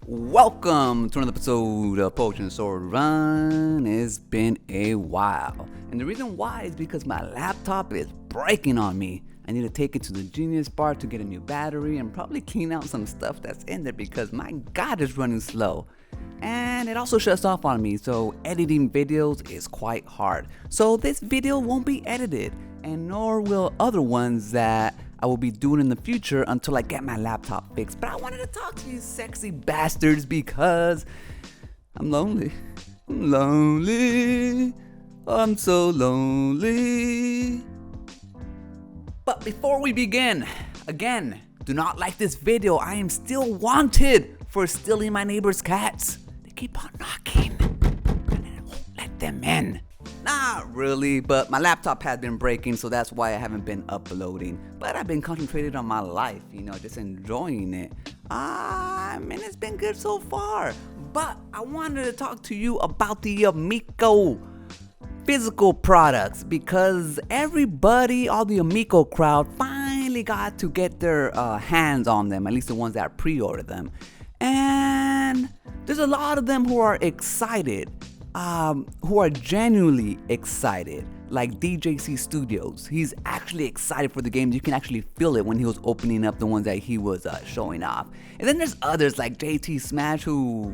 Welcome to another episode of Potion Sword Run. It's been a while, and the reason why is because my laptop is breaking on me. I need to take it to the Genius Bar to get a new battery and probably clean out some stuff that's in there because my god, it's running slow. And it also shuts off on me, so editing videos is quite hard. So this video won't be edited, and nor will other ones that I will be doing in the future until I get my laptop fixed. But I wanted to talk to you sexy bastards because I'm lonely. I'm lonely. I'm so lonely. But before we begin, again, do not like this video. I am still wanted for stealing my neighbor's cats. They keep on knocking and I won't let them in. Not really, but my laptop has been breaking, so that's why I haven't been uploading. But I've been concentrated on my life, just enjoying it. And it's been good so far. But I wanted to talk to you about the Amico physical products because everybody, all the Amico crowd, finally got to get their hands on them, at least the ones that pre-ordered them. And there's a lot of them who are excited. Who are genuinely excited, like DJC Studios. He's actually excited for the game. You can actually feel it when he was opening up the ones that he was showing off. And then there's others like JT Smash who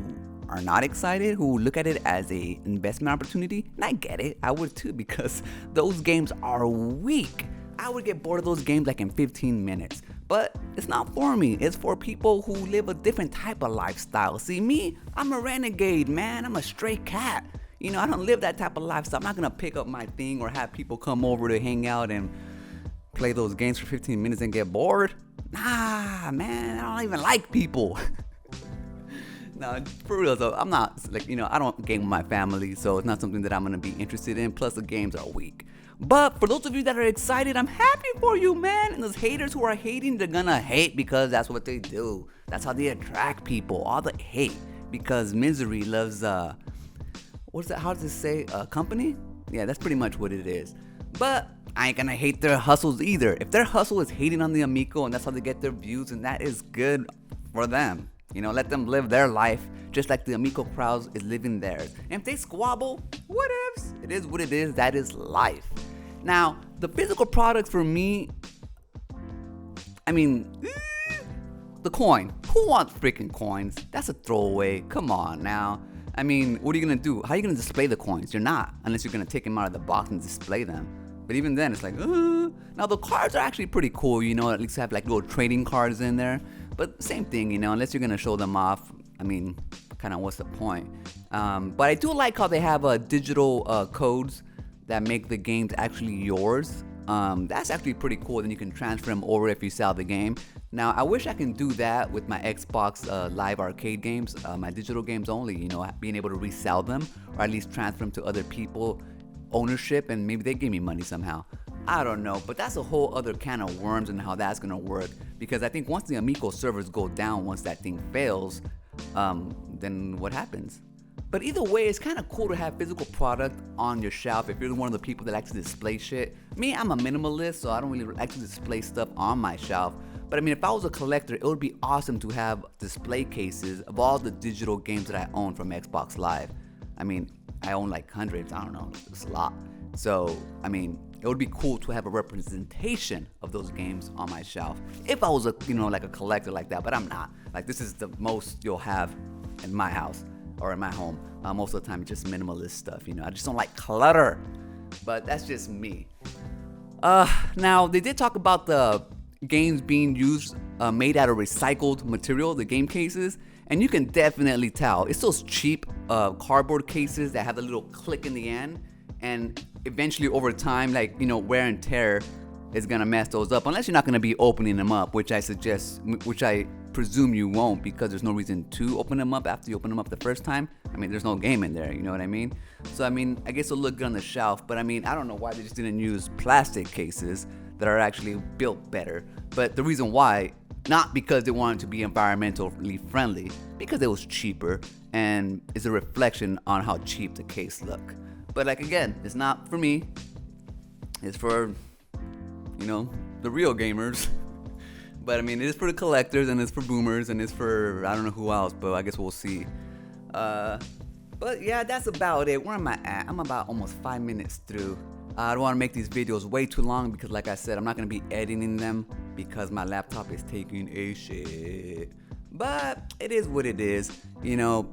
are not excited, who look at it as a investment opportunity. And I get it, I would too, because those games are weak. I would get bored of those games like in 15 minutes. But it's not for me. It's for people who live a different type of lifestyle. See, me, I'm a renegade, man. I'm a stray cat. I don't live that type of lifestyle. I'm not going to pick up my thing or have people come over to hang out and play those games for 15 minutes and get bored. Nah, man, I don't even like people. No, for real though, I'm not, I don't game with my family, so it's not something that I'm going to be interested in. Plus, the games are weak. But for those of you that are excited, I'm happy for you, man. And those haters who are hating, they're gonna hate because that's what they do. That's how they attract people, all the hate. Because misery loves, what's that, how does it say, company? Yeah, that's pretty much what it is. But I ain't gonna hate their hustles either. If their hustle is hating on the Amico and that's how they get their views, and that is good for them. Let them live their life just like the Amico crowd is living theirs. And if they squabble, what ifs? It is what it is. That is life. Now, the physical products for me, the coin. Who wants freaking coins? That's a throwaway. Come on now. What are you going to do? How are you going to display the coins? You're not, unless you're going to take them out of the box and display them. But even then, it's like, Now, the cards are actually pretty cool, at least have like little trading cards in there. But same thing, unless you're going to show them off, kind of what's the point? But I do like how they have digital codes that make the games actually yours. That's actually pretty cool. Then you can transfer them over if you sell the game. Now, I wish I can do that with my Xbox Live Arcade games, my digital games only, being able to resell them or at least transfer them to other people, ownership, and maybe they give me money somehow. I don't know, but that's a whole other can of worms and how that's gonna work. Because I think once the Amico servers go down, once that thing fails, then what happens? But either way, it's kind of cool to have physical product on your shelf if you're one of the people that likes to display shit. Me, I'm a minimalist, so I don't really like to display stuff on my shelf. But if I was a collector, it would be awesome to have display cases of all the digital games that I own from Xbox Live. I own like hundreds, I don't know, it's a lot. So, it would be cool to have a representation of those games on my shelf. If I was a collector like that, but I'm not. This is the most you'll have in my house or in my home. Most of the time, it's just minimalist stuff, I just don't like clutter. But that's just me. Now, they did talk about the games being made out of recycled material, the game cases. And you can definitely tell. It's those cheap cardboard cases that have the little click in the end. And eventually over time, wear and tear is gonna mess those up. Unless you're not gonna be opening them up, which I presume you won't, because there's no reason to open them up after you open them up the first time. There's no game in there, you know what I mean? So I guess it'll look good on the shelf, but I don't know why they just didn't use plastic cases that are actually built better. But the reason why, not because they wanted to be environmentally friendly, because it was cheaper and it's a reflection on how cheap the case look. But again, it's not for me. It's for, the real gamers. But I mean, it is for the collectors and it's for boomers and it's for I don't know who else, but I guess we'll see. But yeah, that's about it. Where am I at? I'm about almost 5 minutes through. I don't want to make these videos way too long because, like I said, I'm not going to be editing them because my laptop is taking a shit. But it is what it is. You know,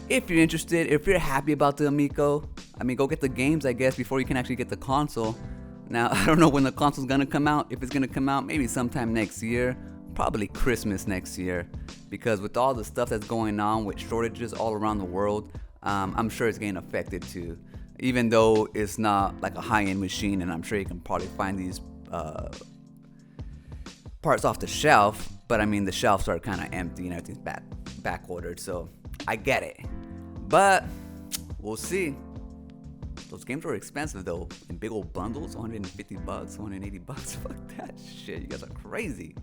if you're interested, if you're happy about the Amico, I mean, go get the games, I guess, before you can actually get the console. Now, I don't know when the console's going to come out. If it's going to come out, maybe sometime next year. Probably Christmas next year. Because with all the stuff that's going on with shortages all around the world, I'm sure it's getting affected too. Even though it's not like a high-end machine, and I'm sure you can probably find these parts off the shelf, but I mean the shelves are kind of empty and everything's back ordered, so I get it. But we'll see. Those games were expensive though, in big old bundles, $150, $180. Fuck that shit. You guys are crazy.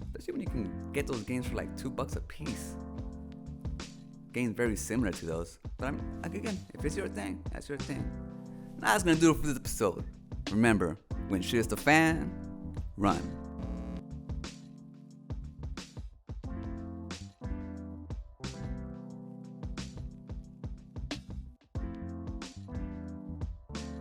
Especially when you can get those games for like $2 a piece. Games very similar to those. But I'm like, again, if it's your thing, that's your thing. Now that's gonna do it for this episode. Remember, when shit's the fan, run.